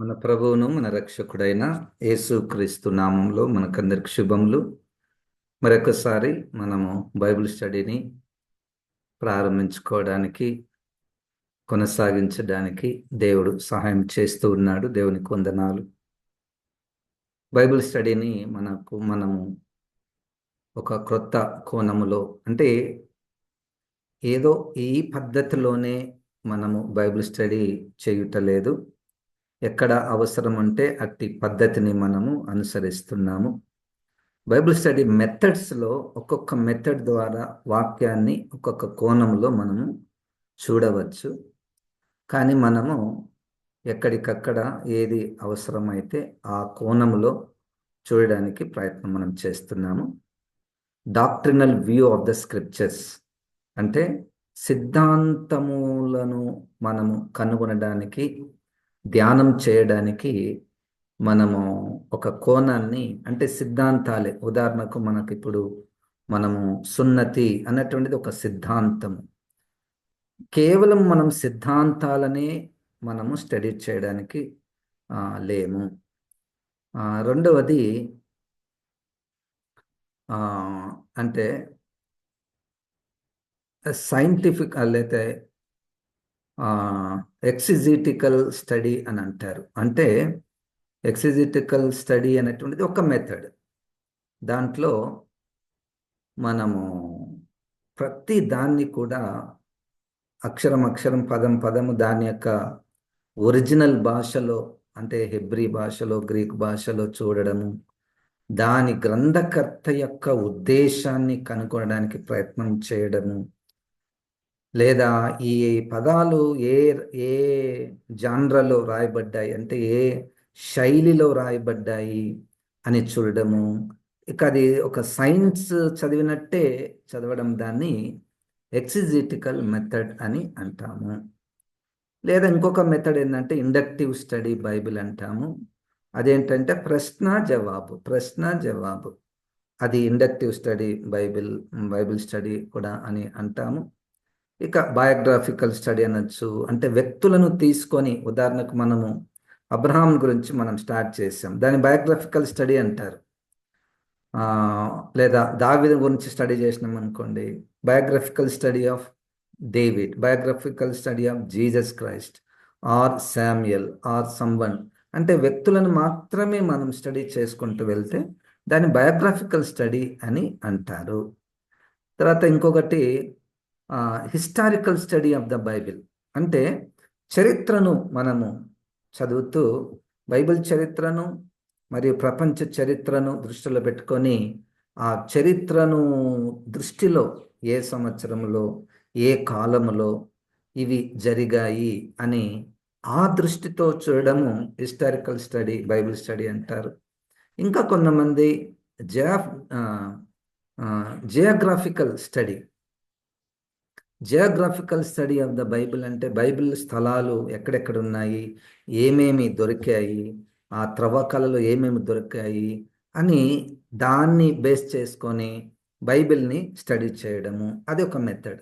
మన ప్రభువును మన రక్షకుడైన యేసుక్రీస్తు నామంలో మనకందరికి శుభములు. మరొకసారి మనము బైబిల్ స్టడీని ప్రారంభించుకోవడానికి, కొనసాగించడానికి దేవుడు సహాయం చేస్తూ ఉన్నాడు. దేవునికి వందనాలు. బైబిల్ స్టడీని మనము ఒక క్రొత్త కోణములో, అంటే ఏదో ఈ పద్ధతిలోనే మనము బైబిల్ స్టడీ చేయుటలేదు. ఎక్కడ అవసరం ఉంటే అట్టి పద్ధతిని మనము అనుసరిస్తున్నాము. బైబిల్ స్టడీ మెథడ్స్లో ఒక్కొక్క మెథడ్ ద్వారా వాక్యాన్ని ఒక్కొక్క కోణంలో మనము చూడవచ్చు. కానీ మనము ఎక్కడికక్కడ ఏది అవసరమైతే ఆ కోణంలో చూడడానికి ప్రయత్నం మనం చేస్తున్నాము. Doctrinal view of the scriptures అంటే సిద్ధాంతములను మనము కనుగొనడానికి, ధ్యానం చేయడానికి మనము ఒక కోణాన్ని, అంటే సిద్ధాంతాలే. ఉదాహరణకు మనము సున్నతి అన్నటువంటిది ఒక సిద్ధాంతము. కేవలం మనం సిద్ధాంతాలనే మనము స్టడీ చేయడానికి లేము. రెండవది అంటే సైంటిఫిక్ లేతే ఎక్సిజిటికల్ స్టడీ అని అంటారు. అంటే ఎక్సిజిటికల్ స్టడీ అనేటువంటిది ఒక మెథడ్. దాంట్లో మనము ప్రతి దాన్ని కూడా అక్షరం అక్షరం, పదం పదము దాని యొక్క ఒరిజినల్ భాషలో, అంటే హెబ్రీ భాషలో, గ్రీక్ భాషలో చూడడము, దాని గ్రంథకర్త యొక్క ఉద్దేశాన్ని కనుగొనడానికి ప్రయత్నం చేయడము, లేదా ఈ పదాలు ఏ ఏ జాన్రలో రాయబడ్డాయి, అంటే ఏ శైలిలో రాయబడ్డాయి అని చూడడము. ఇక అది ఒక సైన్స్ చదివినట్టే చదవడం, దాన్ని ఎక్సిజిటికల్ మెథడ్ అని అంటాము. లేదా ఇంకొక మెథడ్ ఏంటంటే ఇండక్టివ్ స్టడీ బైబిల్ అంటాము. అదేంటంటే ప్రశ్న జవాబు. అది ఇండక్టివ్ స్టడీ బైబిల్ స్టడీ కూడా అని అంటాము. ఇక బయోగ్రాఫికల్ స్టడీ అనొచ్చు. అంటే వ్యక్తులను తీసుకొని, ఉదాహరణకు మనము అబ్రహాం గురించి మనం స్టార్ట్ చేసాం, దాన్ని బయోగ్రాఫికల్ స్టడీ అంటారు. లేదా దావీదు గురించి స్టడీ చేసినాం అనుకోండి, biographical study of David, biographical study of Jesus Christ or Samuel or someone. అంటే వ్యక్తులను మాత్రమే మనం స్టడీ చేసుకుంటూ వెళ్తే దాన్ని బయోగ్రఫికల్ స్టడీ అని అంటారు. తర్వాత ఇంకొకటి historical study of the Bible. అంటే చరిత్రను మనము చదువుతూ, బైబిల్ చరిత్రను మరియు ప్రపంచ చరిత్రను దృష్టిలో పెట్టుకొని, ఆ చరిత్రను దృష్టిలో ఏ సంవత్సరంలో, ఏ కాలములో ఇవి జరిగాయి అని ఆ దృష్టితో చూడడము హిస్టారికల్ స్టడీ, బైబిల్ స్టడీ అంటారు. ఇంకా కొంతమంది geographical study of the Bible. అంటే బైబిల్ స్థలాలు ఎక్కడెక్కడ ఉన్నాయి, ఏమేమి దొరికాయి, ఆ త్రవ్వకాలలో ఏమేమి దొరికాయి అని దాన్ని బేస్ చేసుకొని బైబిల్ని స్టడీ చేయడము, అది ఒక మెథడ్.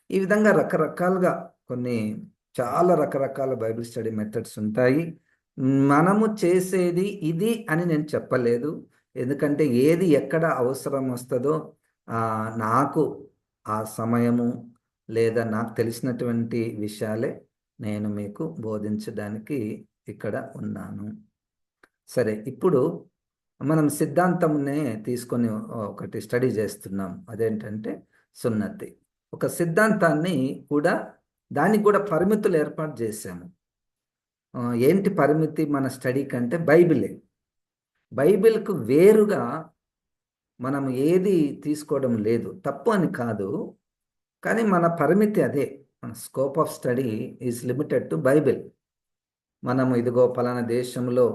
ఈ విధంగా రకరకాలుగా చాలా రకరకాల బైబిల్ స్టడీ మెథడ్స్ ఉంటాయి. మనము చేసేది ఇది అని నేను చెప్పలేదు, ఎందుకంటే ఏది ఎక్కడ అవసరం వస్తుందో నాకు ఆ సమయము లేదా నాకు తెలిసినటువంటి విషయాలే నేను మీకు బోధించడానికి ఇక్కడ ఉన్నాను. సరే, ఇప్పుడు మనం సిద్ధాంతంనే తీసుకొని ఒకటి స్టడీ చేస్తున్నాం. అదేంటంటే సున్నతి. ఒక సిద్ధాంతాన్ని కూడా, దానికి కూడా పరిమితులు ఏర్పాటు చేశాము. ఏంటి పరిమితి మన స్టడీ కంటే? బైబిల్కు వేరుగా మనం ఏది తీసుకోవడం లేదు, తప్పు అని కాదు. కానీ మన పరిమితి అదే. మన scope of study is limited to Bible. మనము ఇదిగో పలానా దేశంలో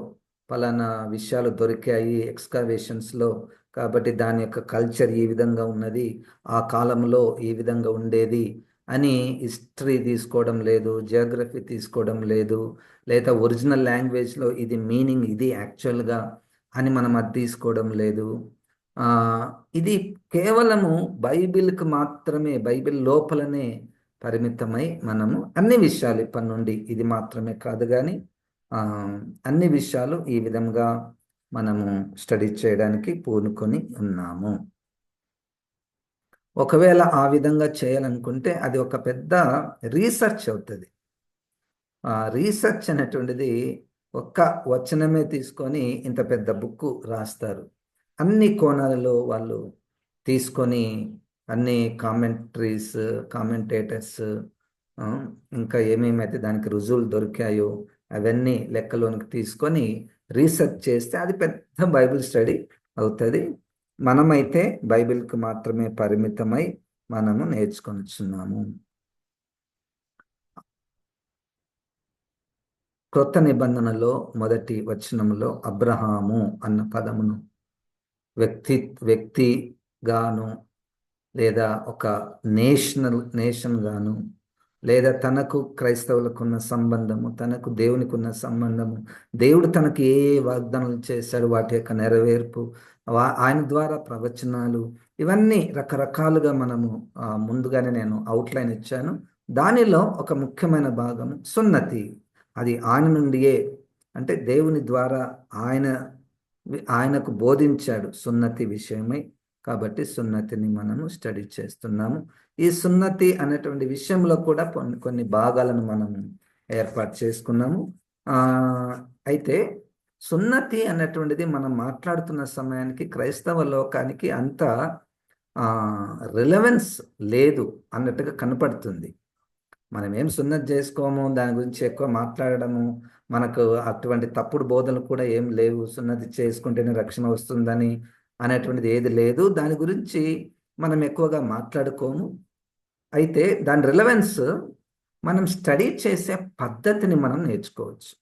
పలానా విషయాలు దొరికాయి ఎక్స్కవేషన్స్లో, కాబట్టి దాని యొక్క కల్చర్ ఈ విధంగా ఉన్నది, ఆ కాలంలో ఈ విధంగా ఉండేది అని హిస్టరీ తీసుకోవడం లేదు, జియోగ్రఫీ తీసుకోవడం లేదు, లేదా ఒరిజినల్ లాంగ్వేజ్లో ఇది మీనింగ్ ఇది యాక్చువల్గా అని మనం అది తీసుకోవడం లేదు. ఇది కేవలము బైబిల్కి మాత్రమే, బైబిల్ లోపలనే పరిమితమై మనము అన్ని విషయాలు ఇప్పటి నుండి, ఇది మాత్రమే కాదు కానీ ఆ, అన్ని విషయాలు ఈ విధంగా మనము స్టడీ చేయడానికి పూనుకొని ఉన్నాము. ఒకవేళ ఆ విధంగా చేయాలనుకుంటే అది ఒక పెద్ద రీసెర్చ్ అవుతుంది. ఆ రీసెర్చ్ అనేటువంటిది ఒక్క వచనమే తీసుకొని ఇంత పెద్ద బుక్ రాస్తారు. అన్ని కోణాలలో వాళ్ళు తీసుకొని అన్ని కామెంట్రీస్, కామెంటేటర్స్, ఇంకా ఏమేమైతే దానికి రుజువులు దొరికాయో అవన్నీ లెక్కలోనికి తీసుకొని రీసెర్చ్ చేస్తే అది పెద్ద బైబిల్ స్టడీ అవుతుంది. మనమైతే బైబిల్కి మాత్రమే పరిమితమై మనము నేర్చుకొనిచున్నాము. క్రొత్త నిబంధనలో మొదటి వచనంలో అబ్రహాము అన్న పదమును వ్యక్తిగాను, లేదా ఒక నేషన్ గాను, లేదా తనకు క్రైస్తవులకు ఉన్న సంబంధము, తనకు దేవునికి ఉన్న సంబంధము, దేవుడు తనకు ఏ ఏ వాగ్దానాలు చేశాడు వాటి యొక్క నెరవేర్పు, ఆయన ద్వారా ప్రవచనాలు, ఇవన్నీ రకరకాలుగా మనము ముందుగానే నేను అవుట్లైన్ ఇచ్చాను. దానిలో ఒక ముఖ్యమైన భాగం సున్నతి. అది ఆయన నుండియే, అంటే దేవుని ద్వారా ఆయనకు బోధించాడు సున్నతి విషయమై. కాబట్టి సున్నతిని మనము స్టడీ చేస్తున్నాము. ఈ సున్నతి అనేటువంటి విషయంలో కూడా కొన్ని కొన్ని భాగాలను మనము ఏర్పాటు చేసుకున్నాము. అయితే సున్నతి అనేటువంటిది మనం మాట్లాడుతున్న సమయానికి క్రైస్తవ లోకానికి అంత రిలవెన్స్ లేదు అన్నట్టుగా కనపడుతుంది. మనం ఏం సున్నతి చేసుకోము, దాని గురించి ఎక్కువ మాట్లాడడము, మనకు అటువంటి తప్పుడు బోధనలు కూడా ఏం లేవు, సున్నతి చేసుకుంటేనే రక్షణ వస్తుందని అనేటువంటిది ఏది లేదు. దాని గురించి మనం ఎక్కువగా మాట్లాడుకోము. అయితే దాని రిలవెన్స్ మనం స్టడీ చేసే పద్ధతిని మనం నేర్చుకోవచ్చు.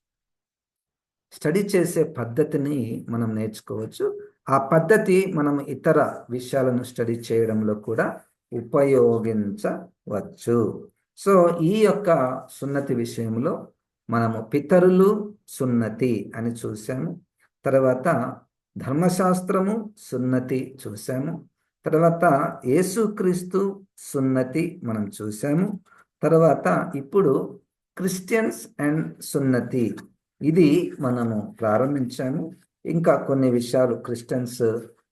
స్టడీ చేసే పద్ధతిని మనం నేర్చుకోవచ్చు. ఆ పద్ధతి మనం ఇతర విషయాలను స్టడీ చేయడంలో కూడా ఉపయోగించవచ్చు. సో ఈ యొక్క సున్నతి విషయంలో మనము పితరులు సున్నతి అని చూసాము. తర్వాత ధర్మశాస్త్రము సున్నతి చూసాము. తర్వాత యేసుక్రీస్తు సున్నతి మనం చూసాము. తర్వాత ఇప్పుడు క్రిస్టియన్స్ అండ్ సున్నతి, ఇది మనము ప్రారంభించాము. ఇంకా కొన్ని విషయాలు క్రిస్టియన్స్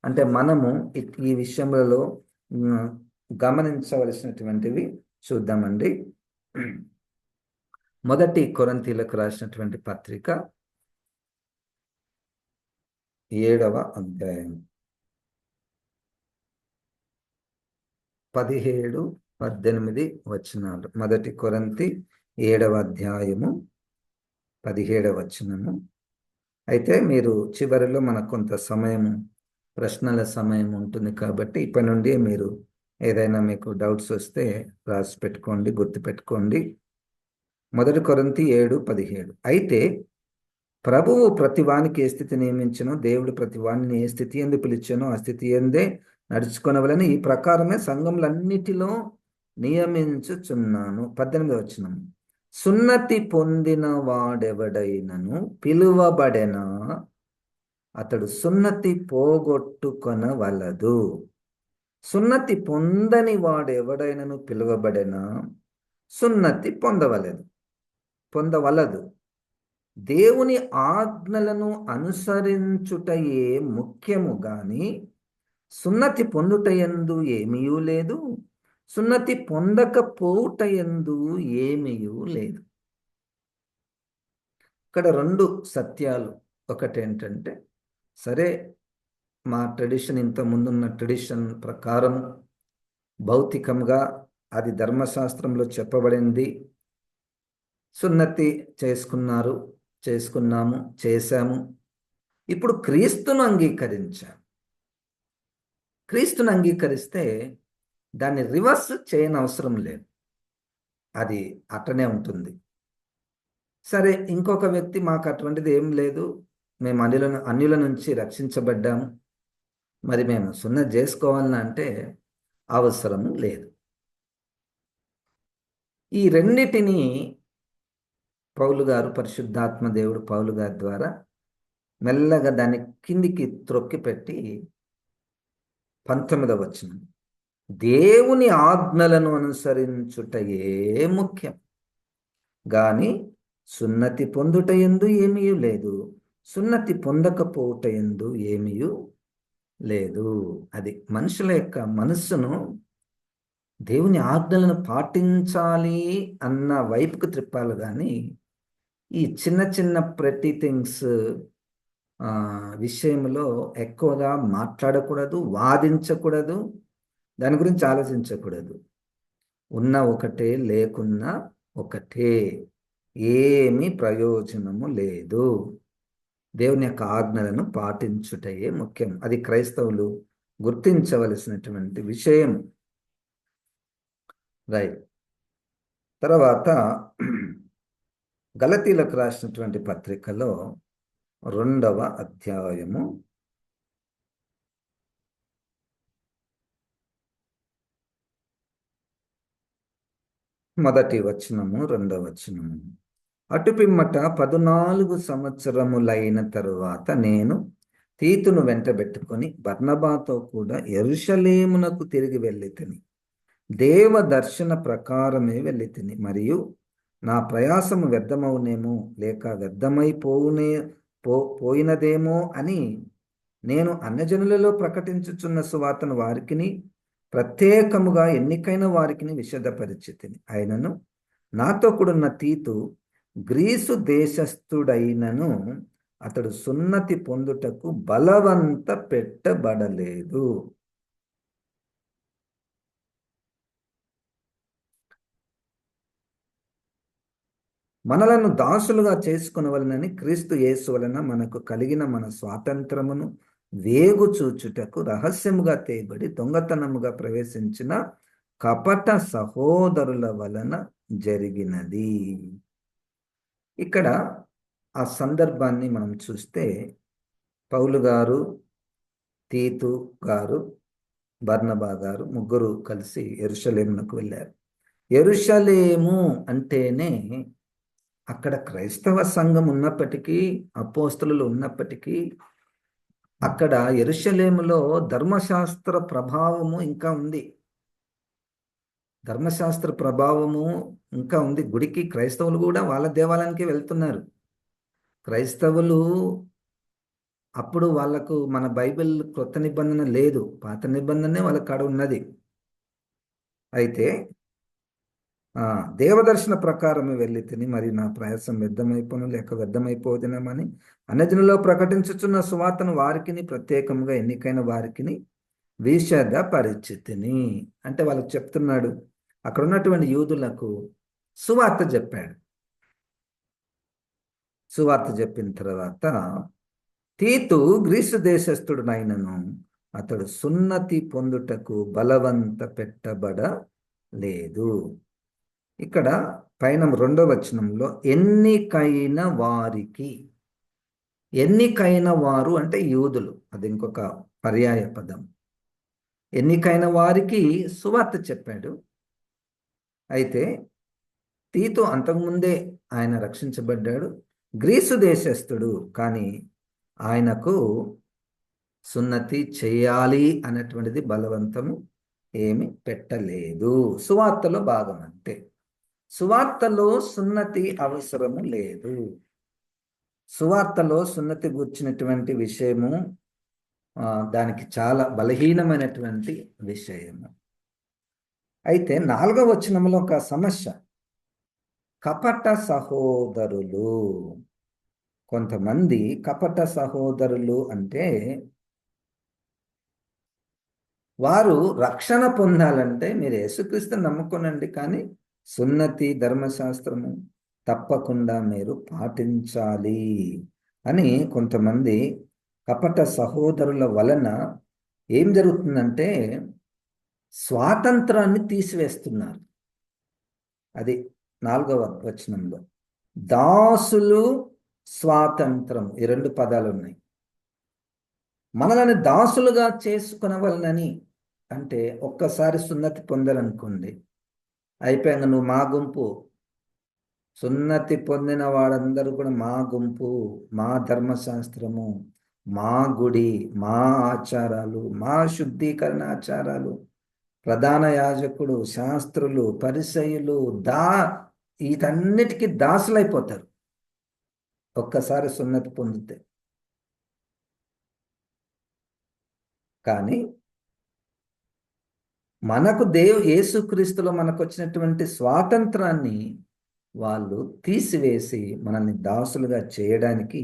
అంటే మనము ఈ విషయంలో గమనించవలసినటువంటివి చూద్దామండి. మొదటి కొరింథీయులకు రాసినటువంటి పత్రిక 7వ అధ్యాయం 17, 18 వచనాలు. మొదటి కొరింథీ 7వ అధ్యాయము 17వ వచనము. అయితే మీరు చివరిలో మనకు కొంత సమయం, ప్రశ్నల సమయం ఉంటుంది కాబట్టి ఇప్పటి నుండి మీరు ఏదైనా మీకు డౌట్స్ వస్తే రాసి పెట్టుకోండి, గుర్తుపెట్టుకోండి. మొదటి కొరింథీ 7:17. అయితే ప్రభువు ప్రతివానికి ఏ స్థితి నియమించనో, దేవుడు ప్రతివాణిని ఏ స్థితి ఎందు పిలిచానో ఆ స్థితి ఎందే నడుచుకొనవలని ఈ ప్రకారమే సంఘములన్నిటిలో నియమించుచున్నాను. 18వ వచనం. సున్నతి పొందిన వాడెవడైనను పిలువబడెనా అతడు సున్నతి పోగొట్టుకొనవలదు. సున్నతి పొందని వాడెవడైనను పిలువబడెనా సున్నతి పొందవలదు. దేవుని ఆజ్ఞలను అనుసరించుటయే ముఖ్యము గాని సున్నతి పొందుటయందు ఏమీయూ లేదు, సున్నతి పొందకపోవుటయందు ఏమీయూ లేదు. ఇక్కడ రెండు సత్యాలు. ఒకటేంటంటే, సరే మా ట్రెడిషన్, ఇంత ముందున్న ట్రెడిషన్ ప్రకారం భౌతికంగా అది ధర్మశాస్త్రంలో చెప్పబడింది, సున్నతి చేసుకున్నాము, చేశాము. ఇప్పుడు క్రీస్తును అంగీకరిస్తే దాన్ని రివర్స్ చేయనవసరం లేదు, అది అట్టనే ఉంటుంది. సరే, ఇంకొక వ్యక్తి మాకు అటువంటిది ఏం లేదు, మేము అన్యుల నుంచి రక్షించబడ్డాము, మరి మేము సున్నతి చేసుకోవాలని అంటే అవసరము లేదు. ఈ రెండిటిని పౌలు గారు, పరిశుద్ధాత్మ దేవుడు పౌలు గారి ద్వారా మెల్లగా దాన్ని కిందికి త్రొక్కి పెట్టి 19వ వచనం, దేవుని ఆజ్ఞలను అనుసరించుటయే ముఖ్యం గాని సున్నతి పొందుట యందు ఏమీ లేదు, సున్నతి పొందకపోవుట యందు ఏమీ లేదు. అది మనుషుల యొక్క మనస్సును దేవుని ఆజ్ఞలను పాటించాలి అన్న వైపుకు త్రిప్పాలి కానీ ఈ చిన్న చిన్న ప్రతి థింగ్స్ విషయంలో ఎక్కువగా మాట్లాడకూడదు, వాదించకూడదు, దాని గురించి ఆలోచించకూడదు. ఉన్న ఒకటే, లేకున్నా ఒకటే, ఏమీ ప్రయోజనము లేదు. దేవుని యొక్క ఆజ్ఞలను పాటించుటయే ముఖ్యం. అది క్రైస్తవులు గుర్తించవలసినటువంటి విషయం. రైట్. తర్వాత గలతీలకు రాసినటువంటి పత్రికలో 2వ అధ్యాయము 1వ వచనము 2వ వచనము. అటు పిమ్మట 14 సంవత్సరములైన తరువాత నేను తీతును వెంటబెట్టుకొని బర్నబాతో కూడా యెరూషలేమునకు తిరిగి వెళ్ళితిని. దేవ దర్శన ప్రకారమే వెళ్ళితిని. మరియు నా ప్రయాసము వ్యర్థమవునేమో లేక పోయినదేమో అని నేను అన్యజనులలో ప్రకటించుచున్న సువార్తను వారికిని ప్రత్యేకముగా ఎన్నికైన వారికిని విశదపరిచితిని. అయినను నాతో కూడున్న తీతు గ్రీసు దేశస్థుడైనను అతడు సున్నతి పొందుటకు బలవంత పెట్టబడలేదు. మనలను దాసులుగా చేసుకొనవలెనని క్రీస్తు యేసు వలన మనకు కలిగిన మన స్వాతంత్రమును వేగు చూచుటకు రహస్యముగా తేబడి దొంగతనముగా ప్రవేశించిన కపట సహోదరుల వలన జరిగినది. ఇక్కడ ఆ సందర్భాన్ని మనం చూస్తే పౌలు గారు, తీతు గారు, బర్నబా గారు ముగ్గురు కలిసి యెరూషలేమునకు వెళ్ళారు. యెరూషలేము అంటేనే అక్కడ క్రైస్తవ సంఘం ఉన్నప్పటికీ, అపోస్తలులు ఉన్నప్పటికీ, అక్కడ యెరూషలేములో ధర్మశాస్త్ర ప్రభావము ఇంకా ఉంది. ధర్మశాస్త్ర ప్రభావము ఇంకా ఉంది. గుడికి క్రైస్తవులు కూడా వాళ్ళ దేవాలయానికి వెళ్తున్నారు. క్రైస్తవులు అప్పుడు వాళ్ళకు మన బైబిల్ క్రొత్త నిబంధన లేదు, పాత నిబంధనే వాళ్ళ కాడ ఉన్నది. అయితే దేవదర్శన ప్రకారమే వెళ్ళి తిని మరి నా ప్రయాసం వ్యర్థమైపోను లేక వ్యర్థమైపోదునేమని అన్యజనులలో ప్రకటించుచున్న సువార్తను వారికిని ప్రత్యేకంగా ఎన్నికైన వారికిని విషద పరిచితిని. అంటే వాళ్ళకి చెప్తున్నాడు, అక్కడ ఉన్నటువంటి యూదులకు సువార్త చెప్పాడు. సువార్త చెప్పిన తర్వాత తీతు గ్రీసు దేశస్థుడునైనను అతడు సున్నతి పొందుటకు బలవంత పెట్టబడలేదు. ఇక్కడ పైన 2వ వచనంలో ఎన్నికైన వారికి, ఎన్నికైన వారు అంటే యూదులు, అది ఇంకొక పర్యాయ పదం. ఎన్నికైన వారికి సువార్త చెప్పాడు. అయితే తీతు అంతకుముందే ఆయన రక్షించబడ్డాడు, గ్రీసు దేశస్థుడు, కానీ ఆయనకు సున్నతి చేయాలి అన్నటువంటిది బలవంతము ఏమి పెట్టలేదు. సువార్తలో భాగం అంతే. సువార్తలో సున్నతి అవసరము లేదు. సువార్తలో సున్నతి గుర్చినటువంటి విషయము దానికి చాలా బలహీనమైనటువంటి విషయము. అయితే 4వ వచనంలో ఒక సమస్య, కపట సహోదరులు. కొంతమంది కపట సహోదరులు అంటే వారు రక్షణ పొందాలంటే మీరు యేసుక్రీస్తుని నమ్ముకోనండి, కానీ సున్నతి ధర్మశాస్త్రము తప్పకుండా మీరు పాటించాలి అని కొంతమంది కపట సహోదరుల వలన ఏం జరుగుతుందంటే స్వాతంత్రాన్ని తీసివేస్తున్నారు. అది 4వ వచనంలో దాసులు, స్వాతంత్రం, ఈ 2 పదాలు ఉన్నాయి. మనల్ని దాసులుగా చేసుకునవలనని అంటే ఒక్కసారి సున్నతి పొందాలనుకోండి, అయిపోయాక నువ్వు మా గుంపు, సున్నతి పొందిన వాడందరూ కూడా మా గుంపు, మా ధర్మశాస్త్రము, మా గుడి, మా ఆచారాలు, మా శుద్ధీకరణ ఆచారాలు, ప్రధాన యాజకుడు, శాస్త్రులు, పరిసయ్యులు వీటన్నిటికీ దాసులైపోతారు. ఒక్కసారి సున్నతి పొందితే. కానీ మనకు యేసుక్రీస్తులో మనకు వచ్చినటువంటి స్వాతంత్రాన్ని వాళ్ళు తీసివేసి మనల్ని దాసులుగా చేయడానికి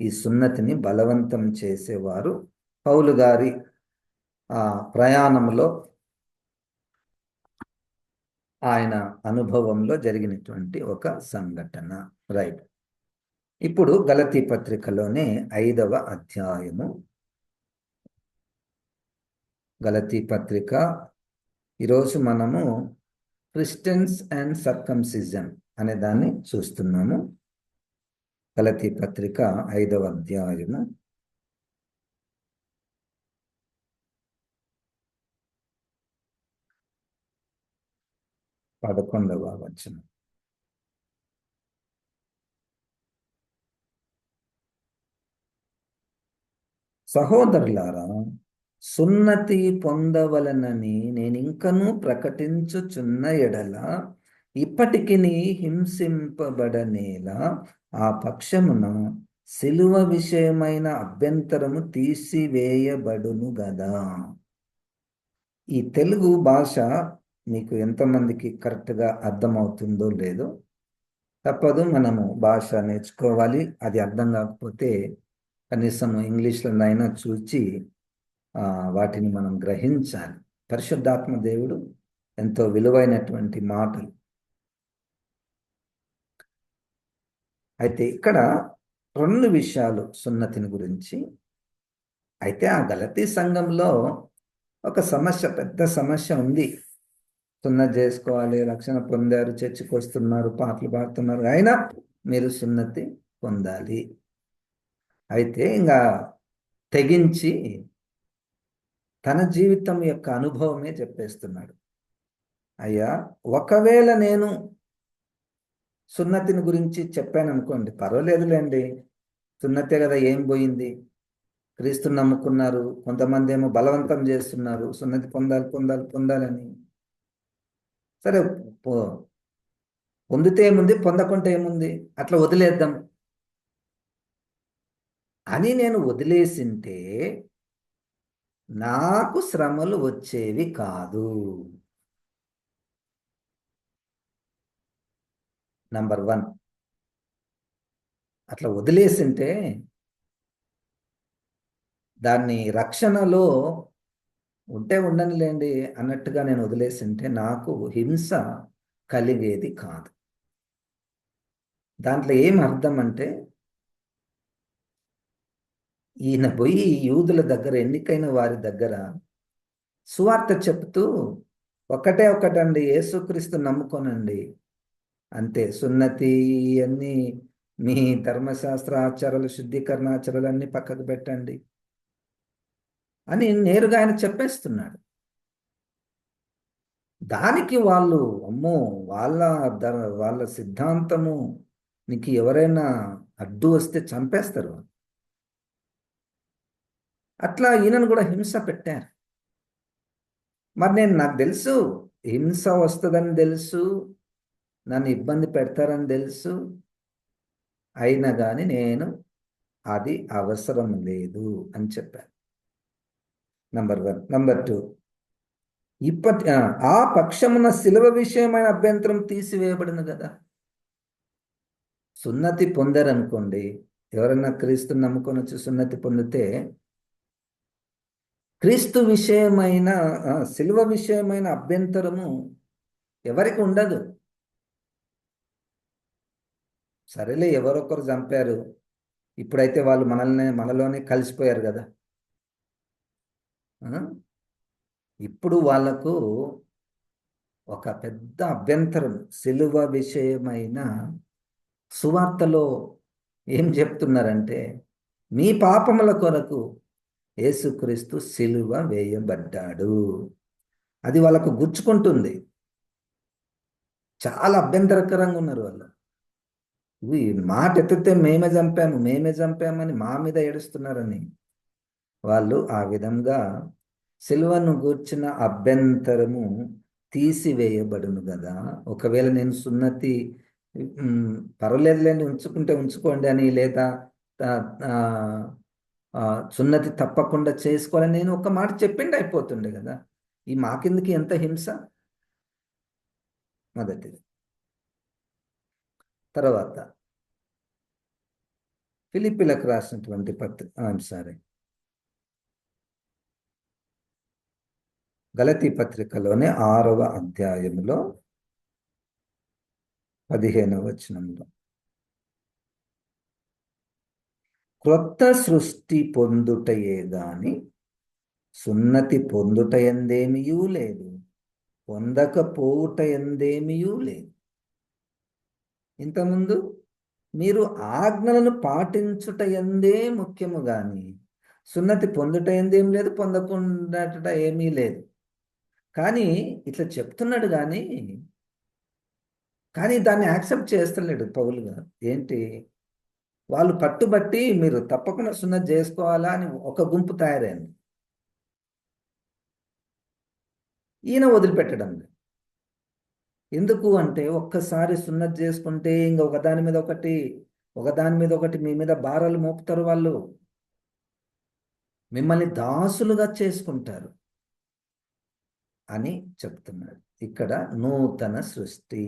ఈ సున్నతిని బలవంతం చేసేవారు. పౌలు గారి ప్రయాణంలో ఆయన అనుభవంలో జరిగినటువంటి ఒక సంఘటన. రైట్. ఇప్పుడు గలతీ పత్రికలోనే 5వ అధ్యాయము. గలతీ పత్రిక ఈరోజు మనము క్రిస్టియన్స్ అండ్ సర్కంసిజన్ అనే దాన్ని చూస్తున్నాము. గలతీ పత్రిక 5వ అధ్యాయము 11వ వచనం. సహోదరులారా, సున్నతి పొందవలనని నేనింకనూ ప్రకటించుచున్న ఎడల ఇప్పటికి హింసింపబడనేలా ఆ పక్షమున సిలువ విషయమైన అభ్యంతరము తీసివేయబడును గదా. ఈ తెలుగు భాష మీకు ఎంతమందికి కరెక్ట్గా అర్థమవుతుందో లేదో, తప్పదు, మనము భాష నేర్చుకోవాలి. అది అర్థం కాకపోతే కనీసం ఇంగ్లీష్లోనైనా చూచి వాటిని మనం గ్రహించాలి. పరిశుద్ధాత్మ దేవుడు ఎంతో విలువైనటువంటి మాటలు. అయితే ఇక్కడ 2 విషయాలు సున్నతిని గురించి. అయితే ఆ గలతీ సంఘంలో ఒక సమస్య, పెద్ద సమస్య ఉంది. సున్నతి చేసుకోవాలి, రక్షణ పొందారు, చర్చికి వస్తున్నారు, పాటలు పాడుతున్నారు, అయినా మీరు సున్నతి పొందాలి. అయితే ఇంకా తెగించి తన జీవితం యొక్క అనుభవమే చెప్పేస్తున్నాడు. అయ్యా, ఒకవేళ నేను సున్నతిని గురించి చెప్పాను అనుకోండి, పర్వాలేదులేండి, సున్నతే కదా, ఏం పోయింది, క్రీస్తుని నమ్ముకున్నారు, కొంతమంది ఏమో బలవంతం చేస్తున్నారు సున్నతి పొందాలి పొందాలి పొందాలని. సరే, పొందితే ఏముంది, పొందకుంటే ఏముంది, అట్లా వదిలేద్దాం అని నేను వదిలేసింటే నాకు శ్రమలు వచ్చేవి కాదు. నంబర్ 1, అట్లా వదిలేసింటే దాన్ని రక్షణలో ఉంటే ఉండనిలేండి అన్నట్టుగా నేను వదిలేసింటే నాకు హింస కలిగేది కాదు. దాంట్లో ఏం అర్థం అంటే, ఈయన పోయి యూదుల దగ్గర, ఎన్నికైన వారి దగ్గర సువార్త చెప్తూ ఒకటండి, యేసుక్రీస్తు నమ్ముకోనండి అంతే, సున్నతి అన్నీ మీ ధర్మశాస్త్ర ఆచారాలు, శుద్ధీకరణ ఆచారాలు అన్నీ పక్కకు పెట్టండి అని నేరుగా ఆయన చెప్పేస్తున్నాడు. దానికి వాళ్ళు, అమ్మో, వాళ్ళ సిద్ధాంతము నీకు ఎవరైనా అడ్డు వస్తే చంపేస్తారు. అట్లా ఈయనను కూడా హింస పెట్టారు. మరి నాకు తెలుసు హింస వస్తుందని తెలుసు, నన్ను ఇబ్బంది పెడతారని తెలుసు, అయినా కానీ నేను అది అవసరం లేదు అని చెప్పాను. నంబర్ 1. నంబర్ 2, ఆ పక్షమున సిలువ విషయమైన అభ్యంతరం తీసివేయబడిన కదా. సున్నతి పొందారనుకోండి, ఎవరన్నా క్రీస్తుని నమ్ముకొని వచ్చి సున్నతి పొందితే క్రీస్తు విషయమైన సిలువ విషయమైన అభ్యంతరము ఎవరికి ఉండదు. సరేలే, ఎవరొకరు చంపారు, ఇప్పుడైతే వాళ్ళు మనలోనే కలిసిపోయారు కదా. ఇప్పుడు వాళ్లకు ఒక పెద్ద అభ్యంతరం, సిలువ విషయమైన సువార్తలో ఏం చెప్తున్నారంటే, మీ పాపముల కొరకు యేసుక్రీస్తు సిలువ వేయబడ్డాడు. అది వాళ్ళకు గుచ్చుకుంటుంది. చాలా అభ్యంతరకరంగా ఉన్నారు వాళ్ళు. ఈ మాట ఎత్తితే మేమే చంపామని మా మీద ఏడుస్తున్నారని వాళ్ళు ఆ విధంగా సిలువను గూర్చిన అభ్యంతరము తీసివేయబడును కదా. ఒకవేళ నేను సున్నతి పర్వాలేదులేండి, ఉంచుకుంటే ఉంచుకోండి అని, లేదా ఆ, ఆ, ఆ, సున్నతి తప్పకుండా చేసుకోవాలని నేను ఒక మాట చెప్పిండి అయిపోతుండే కదా. ఈ మాకిందుకి ఎంత హింస. మొదటిది. తర్వాత ఫిలిప్పీలకు రాసినటువంటి సారీ, గలతీ పత్రికలోనే 6వ అధ్యాయంలో 15వ వచనంలో, క్రొత్త సృష్టి పొందుటయే గాని సున్నతి పొందుట ఎందేమియూ లేదు, పొందకపోవుట ఎందేమియూ లేదు. ఇంతకుముందు మీరు ఆజ్ఞలను పాటించుట ఎందే ముఖ్యము గాని సున్నతి పొందుట ఎందేం లేదు, పొందకుండా ఏమీ లేదు. కానీ ఇట్లా చెప్తున్నాడు కానీ కానీ దాన్ని యాక్సెప్ట్ చేస్తలేడు పౌలు గారు. ఏంటి, వాళ్ళు పట్టుబట్టి మీరు తప్పకుండా సున్నతి చేసుకోవాలా అని ఒక గుంపు తయారైంది. ఈయన వదిలిపెట్టడం లేదు. ఎందుకు అంటే ఒక్కసారి సున్నతి చేసుకుంటే ఇంక ఒకదాని మీద ఒకటి ఒకదాని మీద ఒకటి మీ మీద భారాలు మోపుతారు వాళ్ళు. మిమ్మల్ని దాసులుగా చేసుకుంటారు అని చెప్తున్నాడు. ఇక్కడ నూతన సృష్టి,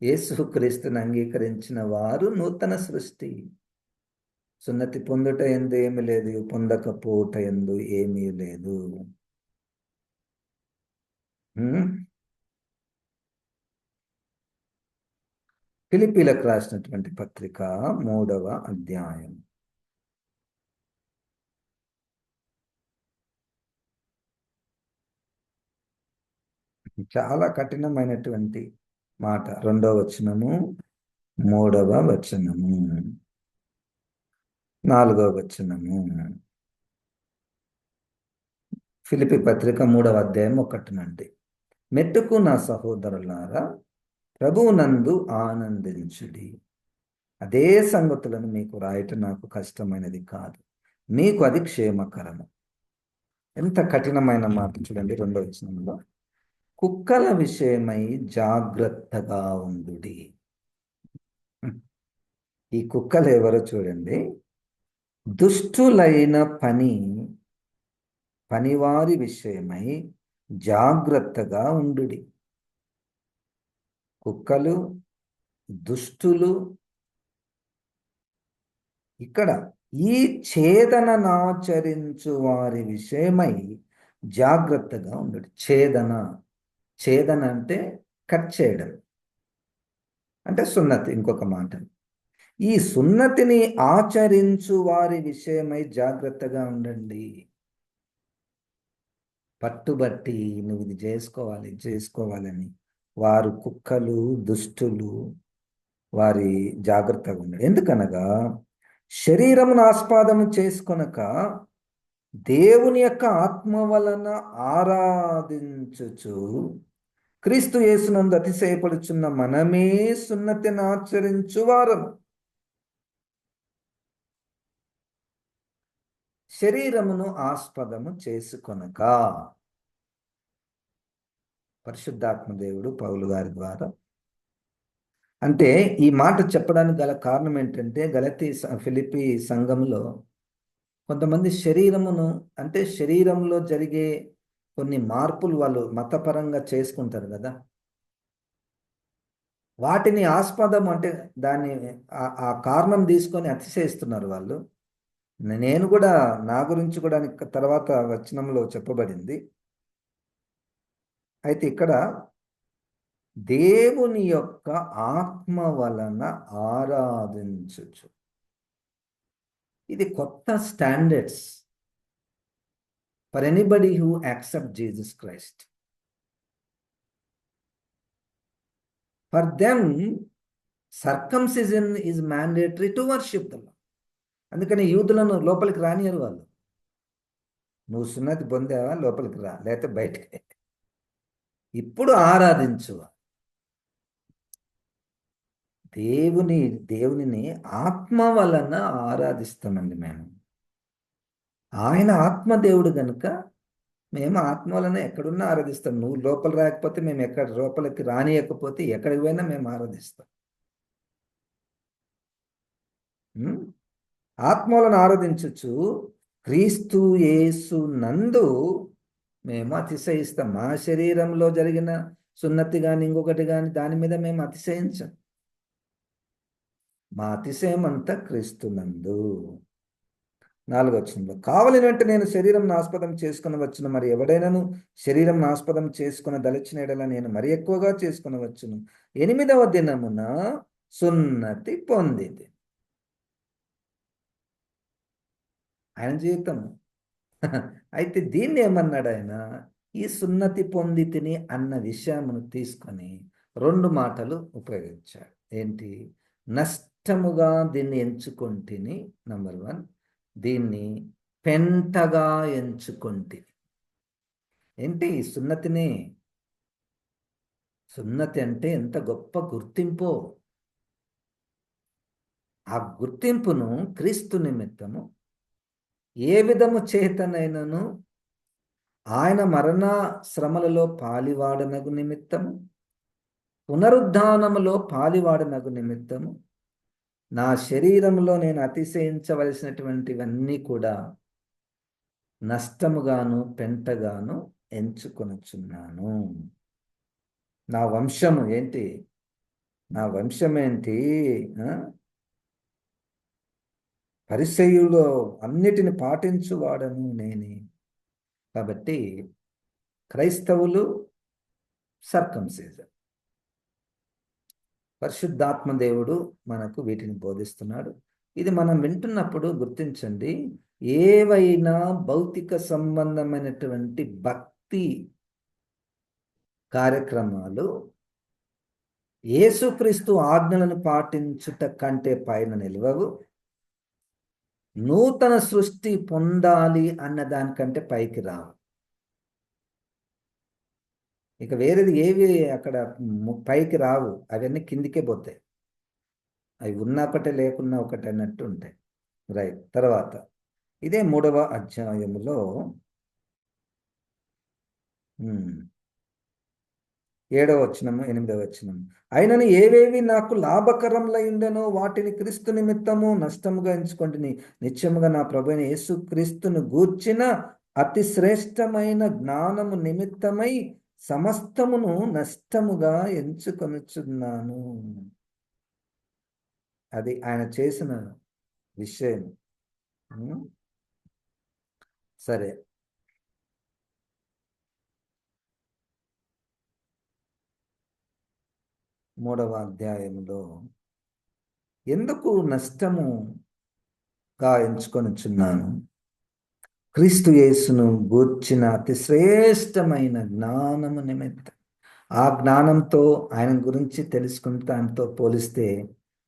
యేసుక్రీస్తుని అంగీకరించిన వారు నూతన సృష్టి. సున్నతి పొందుట ఎందు ఏమి లేదు, పొందకపోవుట ఎందు ఏమీ లేదు. ఫిలిప్పీలకు రాసినటువంటి పత్రిక 3వ అధ్యాయం, చాలా కఠినమైనటువంటి మాట. 2వ వచనము, 3వ వచనము, 4వ వచనము. ఫిలిప్పీ పత్రిక 3వ అధ్యాయం 1 నుండి, మెట్టుకు నా సహోదరులారా, ప్రభువునందు ఆనందించుడి. అదే సంగతులను మీకు రాయటం నాకు కష్టమైనది కాదు, మీకు అది క్షేమకరము. ఎంత కఠినమైన మాట చూడండి. 2వ వచనంలో, కుక్కల విషయమై జాగ్రత్తగా ఉండుడి. ఈ కుక్కలు ఎవరో చూడండి, దుష్టులైన పనివారి విషయమై జాగ్రత్తగా ఉండుడి. కుక్కలు, దుష్టులు. ఇక్కడ ఈ ఛేదననాచరించు వారి విషయమై జాగ్రత్తగా ఉండుడి. ఛేదన అంటే కట్ చేయడం, అంటే సున్నతి. ఇంకొక మాట, ఈ సున్నతిని ఆచరించు వారి విషయమై జాగ్రత్తగా ఉండండి. పట్టుబట్టి నువ్వు ఇది చేసుకోవాలని వారు కుక్కలు, దుష్టులు, వారి జాగ్రత్తగా ఉండండి. ఎందుకనగా శరీరమును ఆస్పాదము చేసుకొనక దేవుని యొక్క ఆత్మ వలన ఆరాధించుచు క్రీస్తు యేసునందు అతిశయపడుచున్న మనమే సున్నతిని ఆచరించు వారము. శరీరమును ఆస్పదము చేసుకొనక, పరిశుద్ధాత్మ దేవుడు పౌలు గారి ద్వారా. అంటే ఈ మాట చెప్పడానికి గల కారణం ఏంటంటే, ఫిలిప్పీ సంఘంలో కొంతమంది శరీరమును, అంటే శరీరంలో జరిగే కొన్ని మార్పులు వాళ్ళు మతపరంగా చేసుకుంటారు కదా, వాటిని ఆస్పదం అంటే దాన్ని ఆ కారణం తీసుకొని అతిశయిస్తున్నారు వాళ్ళు. నేను కూడా నా గురించి కూడా తర్వాత వచనంలో చెప్పబడింది. అయితే ఇక్కడ దేవుని యొక్క ఆత్మ వలన ఆరాధించచ్చు. ఇది కొత్త standards for anybody who accept Jesus Christ. For them circumcision is mandatory to worship the Lord. అందుకని యూదులను లోపలికి రానియరు వాళ్ళు. నువ్వు సున్నతి పొందావా, లోపలికి రా, లేకపోతే బయటకి. ఇప్పుడు ఆరాధించు. దేవునిని ఆత్మ వలన ఆరాధిస్తామండి మేము. ఆయన ఆత్మదేవుడు కనుక మేము ఆత్మ వలన ఎక్కడున్నా ఆరాధిస్తాం. నువ్వు లోపల రాకపోతే మేము ఎక్కడ లోపలికి రానియకపోతే ఎక్కడికి పోయినా మేము ఆరాధిస్తాం. ఉం? ఆత్మ వలన ఆరాధించచ్చు. క్రీస్తు యేసు నందు మేము అతిశయిస్తాం. మా శరీరంలో జరిగిన సున్నతి కానీ ఇంకొకటి కానీ దాని మీద మేము అతిశయించం. మా అతిశయం అంతా క్రీస్తునందు. 4వ వచనంలో, కావలిని వెంట నేను శరీరం ఆస్పదం చేసుకుని వచ్చును, మరి ఎవడైనాను శరీరం ఆస్పదం చేసుకుని దలచిన ఎడల నేను మరి ఎక్కువగా చేసుకుని వచ్చును. 8వ దినమున సున్నతి పొందింది. ఆయన జీవితం. అయితే దీన్ని ఏమన్నాడు ఆయన? ఈ సున్నతి పొందితిని అన్న విషయమును తీసుకొని 2 మాటలు ఉపయోగించాడు. ఏంటి? నష్టముగా దీన్ని ఎంచుకొంటిని, నంబర్ 1. దీన్ని పెంటగా ఎంచుకొంటి. ఏంటి ఈ సున్నతిని? సున్నతి అంటే ఎంత గొప్ప గుర్తింపో. ఆ గుర్తింపును క్రీస్తు నిమిత్తము ఏ విధము చేతనైనను ఆయన మరణ శ్రమలలో పాలివాడనగు నిమిత్తము, పునరుద్ధానములో పాలివాడనగు నిమిత్తము, నా శరీరంలో నేను అతిశయించవలసినటువంటివన్నీ కూడా నష్టముగాను పెంటగాను ఎంచుకొనుచున్నాను. నా వంశము ఏంటి? నా వంశం ఏంటి? పరిసయ్యులో అన్నిటిని పాటించువాడను నేనే. కాబట్టి క్రైస్తవులు సర్కంసిజన్. పరిశుద్ధాత్మ దేవుడు మనకు వీటిని బోధిస్తున్నాడు. ఇది మనం వింటున్నప్పుడు గుర్తించండి, ఏవైనా భౌతిక సంబంధమైనటువంటి భక్తి కార్యక్రమాలు యేసుక్రీస్తు ఆజ్ఞలను పాటించుట కంటే పైన నిలవవు. నూతన సృష్టి పొందాలి అన్న దానికంటే పైకి రావు. ఇక వేరేది ఏవి అక్కడ పైకి రావు. అవన్నీ కిందికే పోతాయి. అవి ఉన్న ఒకటే లేకున్నా ఒకటి అన్నట్టు ఉంటాయి. రైట్. తర్వాత ఇదే 3వ అధ్యాయములో 7వ వచనము 8వ వచనము, అయినను ఏవేవి నాకు లాభకరములై ఉండెనో వాటిని క్రీస్తు నిమిత్తము నష్టముగా ఎంచుకొంటిని. నిత్యముగా నా ప్రభువైన యేసు క్రీస్తును గూర్చిన అతి శ్రేష్టమైన జ్ఞానము నిమిత్తమై సమస్తమును నష్టముగా ఎంచుకొనుచున్నాను. అది ఆయన చేసిన విషయం. సరే, మూడవ అధ్యాయంలో ఎందుకు నష్టముగా ఎంచుకొనుచున్నాను? క్రీస్తు యేసును గూర్చిన అతి శ్రేష్టమైన జ్ఞానము నిమిత్తం. ఆ జ్ఞానంతో ఆయన గురించి తెలుసుకుంటాంతో పోలిస్తే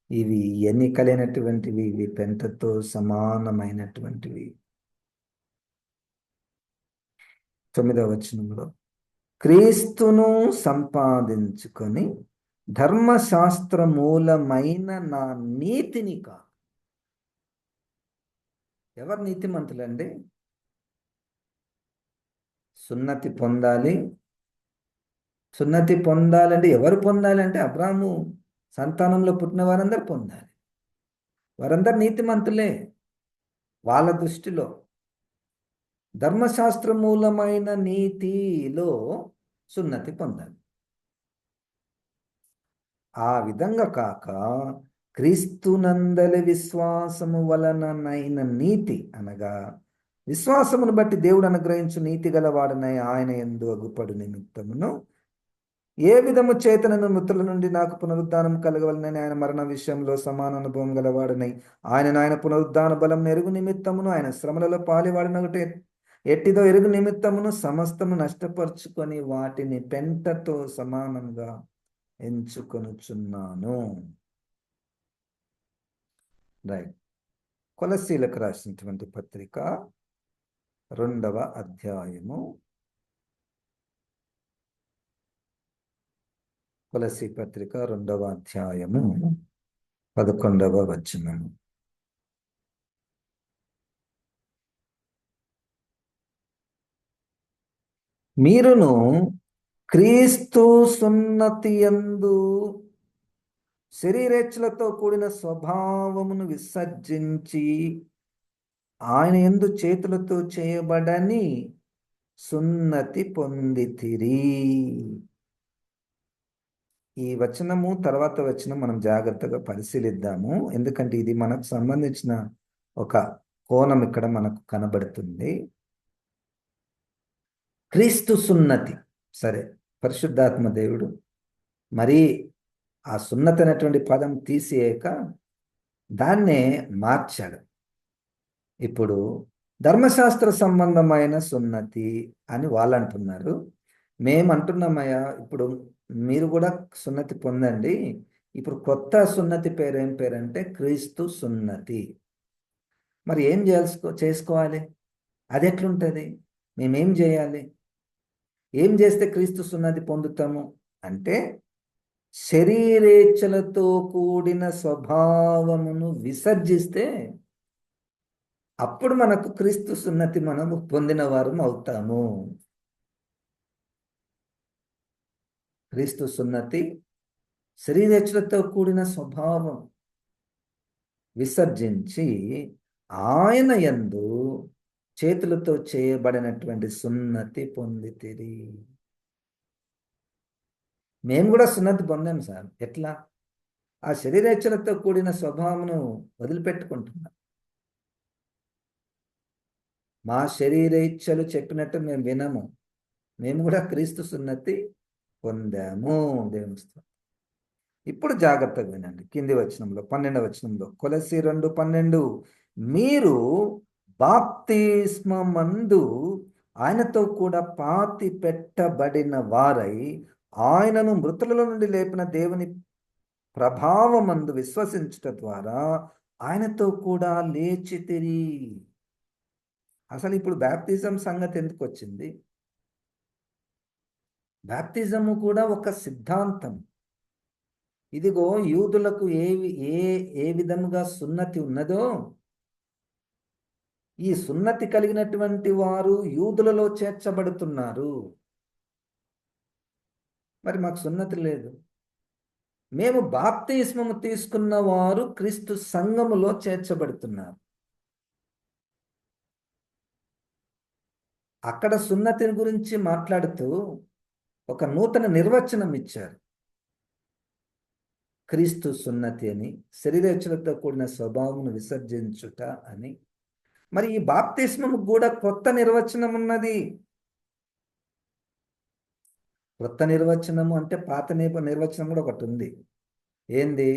ఇవి ఎన్నికలైనటువంటివి, ఇవి పెంటతో సమానమైనటువంటివి. 9వ వచనంలో, క్రీస్తును సంపాదించుకొని ధర్మశాస్త్ర మూలమైన నా నీతిని కాదు. ఎవరు నీతిమంతులండి? సున్నతి పొందాలి. సున్నతి పొందాలంటే ఎవరు పొందాలంటే అబ్రాహాము సంతానంలో పుట్టిన వారందరూ పొందాలి. వారందరూ నీతిమంతులే వాళ్ళ దృష్టిలో. ధర్మశాస్త్ర మూలమైన నీతిలో సున్నతి పొందాలి. ఆ విధంగా కాక క్రీస్తునందలి విశ్వాసము వలననైన నీతి, అనగా విశ్వాసమును బట్టి దేవుడు అనుగ్రహించు నీతి గలవాడనై ఆయన యందు అగుపడు నిమిత్తమును, ఏ విధము చేతనను మృతుల నుండి నాకు పునరుద్ధానం కలగవలనని ఆయన మరణ విషయంలో సమాన అనుభవం గలవాడనై ఆయన పునరుద్ధాన బలం ఎరుగు నిమిత్తమును ఆయన శ్రమలలో పాలివాడినొకటి ఎట్టిదో ఎరుగు నిమిత్తమును సమస్తము నష్టపరుచుకొని వాటిని పెంటతో సమానంగా ఎంచుకొనుచున్నాను. రైట్. కొలస్సీలకు రాసినటువంటి పత్రిక 2వ అధ్యాయము, కొలస్సీ పత్రిక 2వ అధ్యాయము 11వ వచనము. మీరును క్రీస్తు సున్నతి యందు శరీరేచ్ఛలతో కూడిన స్వభావమును విసర్జించి ఆయన యందు చేతులతో చేయబడని సున్నతి పొందితిరి. ఈ వచనము తర్వాత వచనం మనం జాగ్రత్తగా పరిశీలిద్దాము, ఎందుకంటే ఇది మనకు సంబంధించిన ఒక కోణం ఇక్కడ మనకు కనబడుతుంది. క్రీస్తు సున్నతి, సరే, పరిశుద్ధాత్మ దేవుడు మరి ఆ సున్నతి అనేటువంటి పదం తీసేయక దాన్నే మార్చాడు. ఇప్పుడు ధర్మశాస్త్ర సంబంధమైన సున్నతి అని వాళ్ళు అంటున్నారు. మేము అంటున్నామయ్యా, ఇప్పుడు మీరు కూడా సున్నతి పొందండి. ఇప్పుడు కొత్త సున్నతి పేరు ఏం పేరంటే క్రీస్తు సున్నతి. మరి ఏం చేసుకోవాలి? అది ఎట్లుంటుంది? మేమేం చేయాలి? ఏం చేస్తే క్రీస్తు సున్నతి పొందుతాము అంటే, శరీరేచ్ఛలతో కూడిన స్వభావమును విసర్జిస్తే అప్పుడు మనకు క్రీస్తు సున్నతి మనము పొందిన వారం అవుతాము. క్రీస్తు సున్నతి శరీరేచ్ఛలతో కూడిన స్వభావం విసర్జించి ఆయన యందు చేతులతో చేయబడినటువంటి సున్నతి పొందితిరి. మేము కూడా సున్నతి పొందాం సార్. ఎట్లా? ఆ శరీరేచ్ఛలతో కూడిన స్వభావమును వదిలిపెట్టుకుంటున్నాం. మా శరీరేచ్ఛలు చెప్పినట్టు మేము వినము. మేము కూడా క్రీస్తు సున్నతి పొందాము. దేవుని స్తోత్రం. ఇప్పుడు జాగ్రత్తగా వినండి. కింది వచనంలో 12వ వచనంలో, కొలస్సీ 2:12, మీరు బాప్తిస్మమందు ఆయనతో కూడా పాతి పెట్టబడిన వారై ఆయనను మృతుల నుండి లేపిన దేవుని ప్రభావమందు విశ్వసించుట ద్వారా ఆయనతో కూడా లేచితిరి. అసలు ఇప్పుడు బ్యాప్తిజం సంగతి ఎందుకు వచ్చింది? బ్యాప్తిజము కూడా ఒక సిద్ధాంతం. ఇదిగో యూదులకు ఏ విధముగా సున్నతి ఉన్నదో, ఈ సున్నతి కలిగినటువంటి వారు యూదులలో చేర్చబడుతున్నారు. మరి మాకు సున్నతి లేదు. మేము బాప్తిస్మము తీసుకున్న వారు క్రీస్తు సంఘములో చేర్చబడుతున్నారు. అక్కడ సున్నతిని గురించి మాట్లాడుతూ ఒక నూతన నిర్వచనం ఇచ్చారు. క్రీస్తు సున్నతి అని, శరీరేచ్ఛలతో కూడిన స్వభావమును విసర్జించుట అని. మరి ఈ బాప్తిస్మము కూడా కొత్త నిర్వచనం ఉన్నది. కొత్త నిర్వచనము అంటే పాత నిర్వచనం కూడా ఒకటి ఉంది. ఏంది?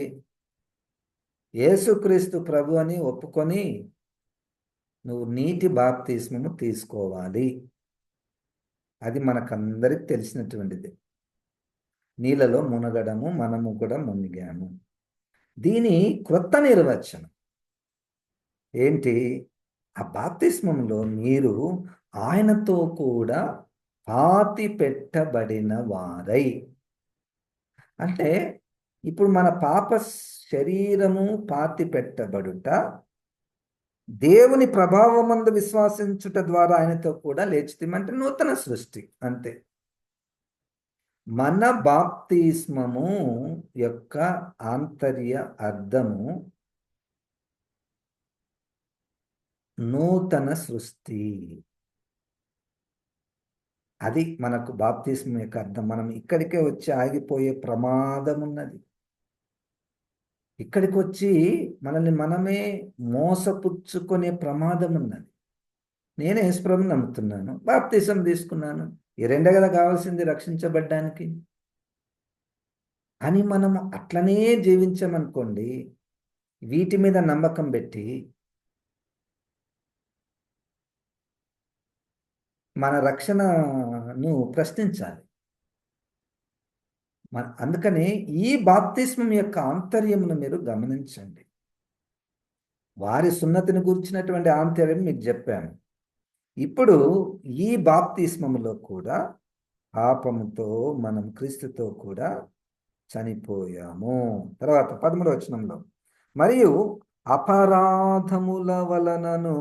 యేసుక్రీస్తు ప్రభు అని ఒప్పుకొని నువ్వు నీటి బాప్తిస్మము తీసుకోవాలి. అది మనకందరికి తెలిసినటువంటిది. నీళ్ళలో మునగడము, మనము కూడా మునిగాము. దీని క్రొత్త నిర్వచనం ఏంటి? ఆ బాప్తిస్మంలో మీరు ఆయనతో కూడా పాతి పెట్టబడిన వారై, అంటే ఇప్పుడు మన పాప శరీరము పాతి పెట్టబడుట, దేవుని ప్రభావమందు విశ్వాసించుట ద్వారా ఆయనతో కూడా లేచితిమంటే నూతన సృష్టి అంతే. మన బాప్తిస్మము యొక్క ఆంతర్య అర్థము నూతన సృష్టి. అది మనకు బాప్తిస్మం యొక్క అర్థం. మనం ఇక్కడికే వచ్చి ఆగిపోయే ప్రమాదం ఉన్నది. ఇక్కడికి వచ్చి మనల్ని మనమే మోసపుచ్చుకునే ప్రమాదం ఉన్నది. నేను యేసుప్రభుని నమ్ముతున్నాను, బాప్తిసం తీసుకున్నాను, ఈ రెండే కదా కావాల్సింది రక్షించబడ్డానికి అని మనము అట్లనే జీవించామనుకోండి, వీటి మీద నమ్మకం పెట్టి మన రక్షణను ప్రశ్నించాలి. అందుకని ఈ బాప్తిస్మం యొక్క ఆంతర్యమును మీరు గమనించండి. వారి సున్నతిని గురించినటువంటి ఆంతర్యం మీకు చెప్పాను. ఇప్పుడు ఈ బాప్తిస్మములో కూడా పాపముతో మనం క్రీస్తుతో కూడా చనిపోయాము. తర్వాత 13వ వచనంలో, మరియు అపరాధముల వలనను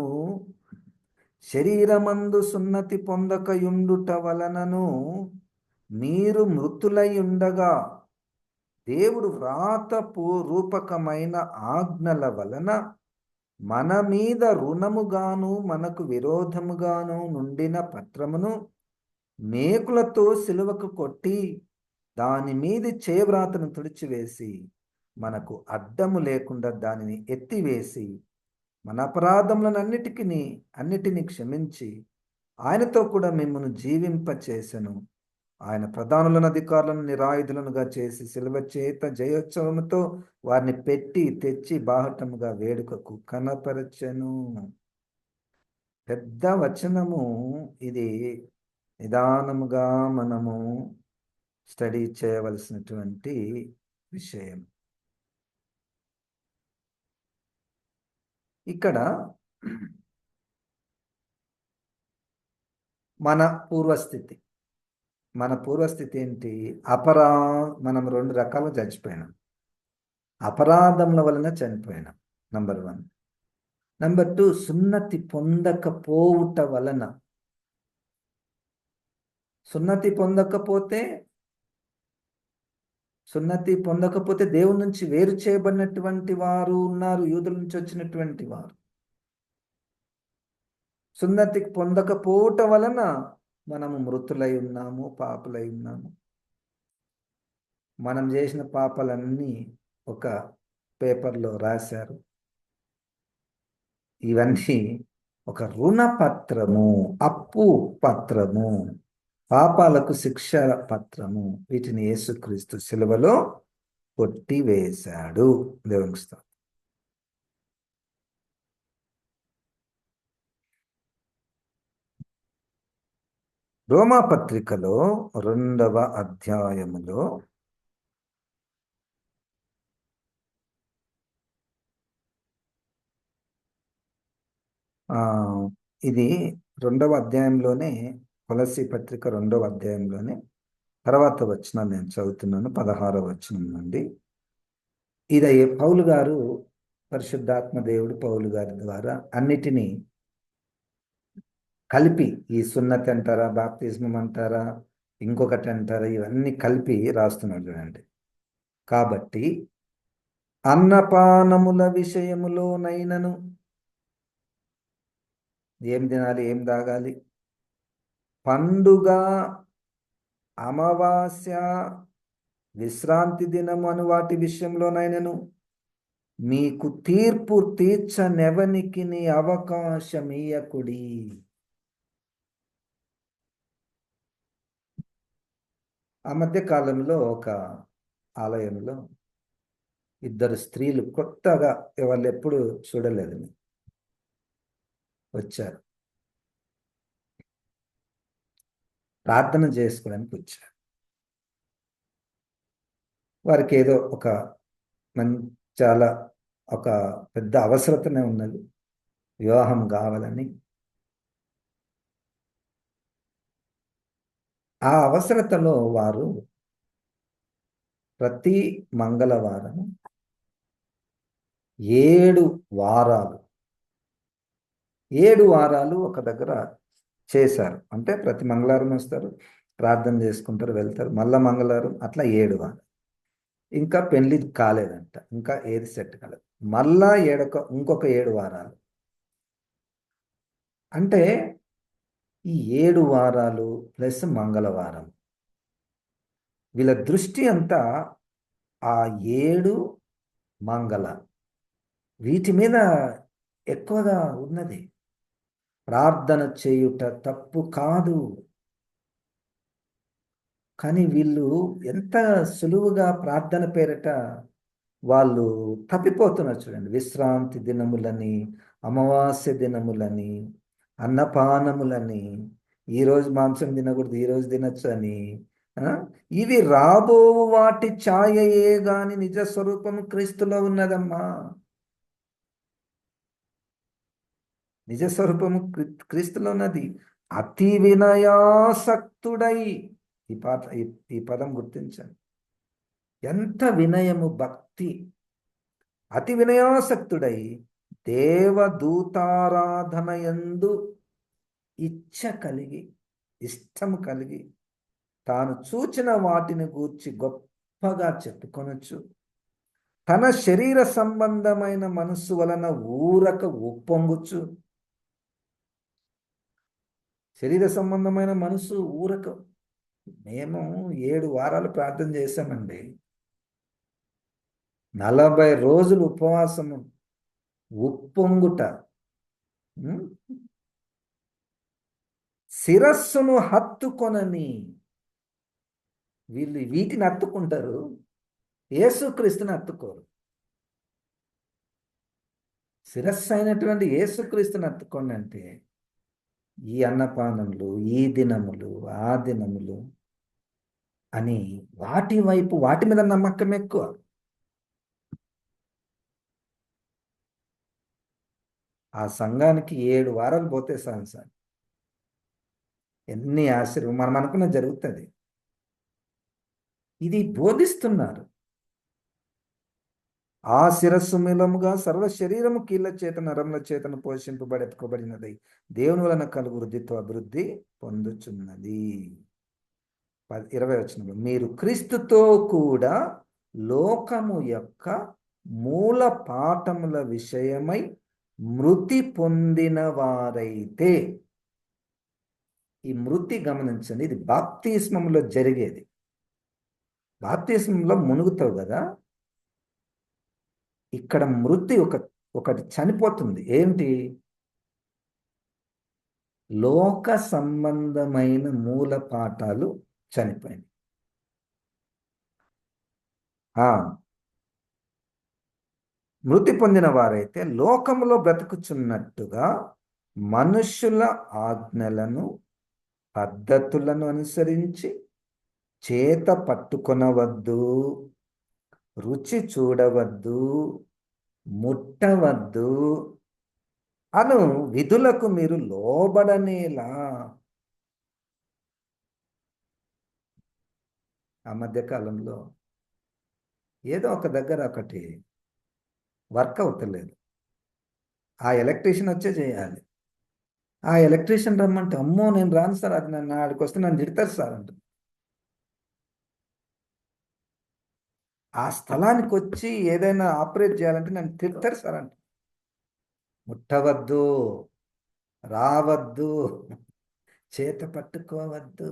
శరీరమందు సున్నతి పొందకయుండుట వలనను మీరు మృతులై ఉండగా దేవుడు రూపకమైన ఆజ్ఞల వలన మన మీద రుణముగాను మనకు విరోధముగాను నుండిన పత్రమును మేకులతో సిలువకు కొట్టి దాని మీది చేవ్రాతను తుడిచివేసి మనకు అడ్డము లేకుండా దానిని ఎత్తివేసి మన అన్నిటిని క్షమించి ఆయనతో కూడా మిమ్మల్ని జీవింపచేసెను. ఆయన ప్రధానులను అధికారులను నిరాయుధులనుగా చేసి సిలువ చేత జయోత్సవముతో వారిని పెట్టి తెచ్చి బాహటముగా వేడుకకు కనపరచెను. పెద్ద వచనము ఇది. నిదానముగా మనము స్టడీ చేయవలసినటువంటి విషయం. ఇక్కడ మన పూర్వస్థితి ఏంటి? మనం 2 రకాలుగా చచ్చిపోయినాం. అపరాధముల వలన చనిపోయినాం, నంబర్ 1. నంబర్ 2, సున్నతి పొందకపోవుట వలన. సున్నతి పొందకపోతే దేవుని నుంచి వేరు చేయబడినటువంటి వారు ఉన్నారు, యూదుల నుంచి వచ్చినటువంటి వారు. సున్నతి పొందకపోవట వలన మనము మృతులై ఉన్నాము, పాపులై ఉన్నాము. మనం చేసిన పాపాలన్నీ ఒక పేపర్లో రాశారు. ఇవన్నీ ఒక రుణపత్రము, అప్పు పత్రము, పాపాలకు శిక్ష పత్రము. వీటిని యేసుక్రీస్తు సిలువలో కొట్టివేశాడు. దేవునికి స్తోత్రం. రోమాపత్రికలో 2వ అధ్యాయములో ఇది 2వ అధ్యాయంలోనే, కొలస్సీ పత్రిక 2వ అధ్యాయంలోనే తర్వాత వచనం నేను చదువుతున్నాను, 16వ వచనం నుండి. ఇది పౌలు గారు, పరిశుద్ధాత్మ దేవుడు పౌలు గారి ద్వారా అన్నిటినీ కలిపి, ఈ సున్నతి అంటారా, బాప్తిజం అంటారా, ఇంకొకటి అంటారా, ఇవన్నీ కలిపి రాస్తున్నాడు చూడండి. కాబట్టి అన్నపానముల విషయములోనైనను ఏం తినాలి, ఏం తాగాలి, పండుగ, అమావాస్య, విశ్రాంతి దినము అను వాటి విషయంలోనైనను మీకు తీర్పు తీర్చనెవనికి అవకాశమీయకుడి. ఆ మధ్య కాలంలో ఒక ఆలయంలో 2 స్త్రీలు కొత్తగా, వాళ్ళు ఎప్పుడు చూడలేదు, వచ్చారు. ప్రార్థన చేసుకోవడానికి వచ్చారు. వారికి ఏదో చాలా ఒక పెద్ద అవసరతనే ఉన్నది, వివాహం కావాలని. ఆ అవసరతలో వారు ప్రతి మంగళవారం 7 వారాలు ఒక దగ్గర చేశారు. అంటే ప్రతి మంగళవారం వస్తారు, ప్రార్థన చేసుకుంటారు, వెళ్తారు, మళ్ళా మంగళవారం, అట్లా 7 వారాలు. ఇంకా పెళ్లి కాలేదంట, ఇంకా ఏది సెట్ కాలేదు, మళ్ళా ఇంకొక 7 వారాలు. అంటే ఈ 7 వారాలు ప్లస్ మంగళవారం, వీళ్ళ దృష్టి అంతా ఆ 7 మంగళ వీటి మీద ఎక్కువగా ఉన్నది. ప్రార్థన చేయుట తప్పు కాదు, కానీ వీళ్ళు ఎంత సులువుగా ప్రార్థన పేరిట వాళ్ళు తప్పిపోతున్నారు చూడండి. విశ్రాంతి దినములని, అమావాస్య దినములని, అన్నపానములని, ఈరోజు మాంసం తినకూడదు, ఈరోజు తినచ్చు అని. ఇవి రాబో వాటి ఛాయయే గాని నిజ స్వరూపము క్రీస్తులో ఉన్నదమ్మా. నిజ స్వరూపము క్రీస్తులో ఉన్నది. అతి వినయాసక్తుడై, ఈ పదం గుర్తించండి. ఎంత వినయము, భక్తి. అతి వినయాసక్తుడై దేవదూతారాధనయందు ఇచ్చ కలిగి, ఇష్టం కలిగి, తాను చూచిన వాటిని గూర్చి గొప్పగా చెప్పుకొనొచ్చు, తన శరీర సంబంధమైన మనస్సు వలన ఊరక ఉప్పొంగుచు. శరీర సంబంధమైన మనసు ఊరక. మేము 7 వారాలు ప్రార్థన చేశామండి. 40 రోజులు ఉపవాసము, ఉప్పొంగుట, శిరస్సును హత్తుకొనని. వీళ్ళు వీటిని హత్తుకుంటారు, యేసుక్రీస్తుని హత్తుకోరు. శిరస్సు అయినటువంటి యేసుక్రీస్తుని హత్తుకోండి అంటే ఈ అన్నపానములు, ఈ దినములు, ఆ దినములు అని వాటి మీద నమ్మకం ఎక్కువ. ఆ సంఘానికి 7 వారాలు పోతే సార్ ఎన్ని ఆశ్చర్యం, మనం అనుకున్న జరుగుతుంది. ఇది బోధిస్తున్నారు. ఆ శిరస్సు మూలముగా సర్వ శరీరము కీళ్ళ చేత నరముల చేతను పోషింపబడి ఎత్తుకోబడినది, దేవుని వలన కలుగు వృద్ధితో అభివృద్ధి పొందుచున్నది. 20 వచనంలో, మీరు క్రీస్తుతో కూడా లోకము యొక్క మూల పాఠముల విషయమై మృతి పొందిన వారైతే. ఈ మృతి గమనించండి, ఇది బాప్తిస్మంలో జరిగేది. బాప్తిస్మంలో మునుగుతావు కదా, ఇక్కడ మృతి ఒకటి చనిపోతుంది. ఏంటి? లోక సంబంధమైన మూల పాఠాలు చనిపోయింది. మృతి పొందిన వారైతే లోకములో బ్రతుకుచున్నట్టుగా మనుష్యుల ఆజ్ఞలను, పద్ధతులను అనుసరించి చేత పట్టుకొనవద్దు, రుచి చూడవద్దు, ముట్టవద్దు అను విధులకు మీరు లోబడనేలా. ఆ మధ్యకాలంలో ఏదో ఒక దగ్గర ఒకటి వర్క్ అవుతలేదు, ఆ ఎలక్ట్రీషియన్ వచ్చే చేయాలి. ఆ ఎలక్ట్రీషియన్ రమ్మంటే, అమ్మో నేను రాను సార్, అది నన్ను ఆడికి వస్తే నన్ను తిడతారు సార్ అంట. ఆ స్థలానికి వచ్చి ఏదైనా ఆపరేట్ చేయాలంటే నన్ను తిడతారు సార్ అంట. ముట్టవద్దు, రావద్దు, చేత పట్టుకోవద్దు.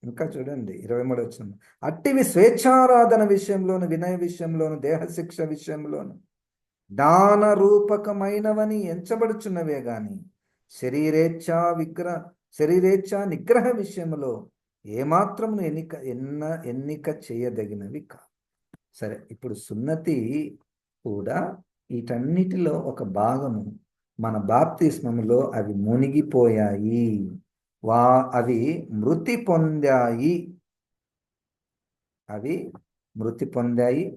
ఇంకా చూడండి 23 వచ్చిన, అట్టివి స్వేచ్ఛారాధన విషయంలోను, వినయ విషయంలోను, దేహశిక్ష విషయంలోను దాన రూపకమైనవని ఎంచబడుచున్నవే గాని శరీరేచ్ఛా నిగ్రహ విషయంలో ఏమాత్రము ఎన్నిక చేయదగినవి కాదు. సరే, ఇప్పుడు సున్నతి కూడా వీటన్నిటిలో ఒక భాగము. మన బాప్తిస్మములో అవి మునిగిపోయాయి, అవి మృతి పొందాయి.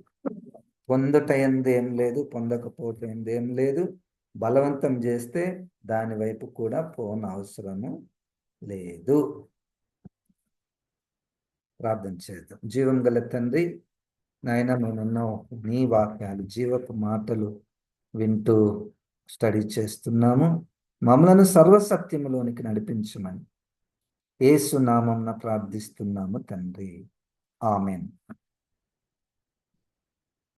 పొందుట ఎందేం లేదు, పొందకపోవటం ఎందేం లేదు. బలవంతం చేస్తే దాని వైపు కూడా పోనవసరము లేదు. ప్రార్థన చేద్దాం. జీవం గల తండ్రి, నాయన, మేమున్నాం నీ వాక్యాలు, జీవపు మాటలు వింటూ స్టడీ చేస్తున్నాము. మమ్మలను సర్వసత్యములోనికి నడిపించమని యేసు నామమున ప్రార్థిస్తున్నాము తండ్రి. ఆమెన్.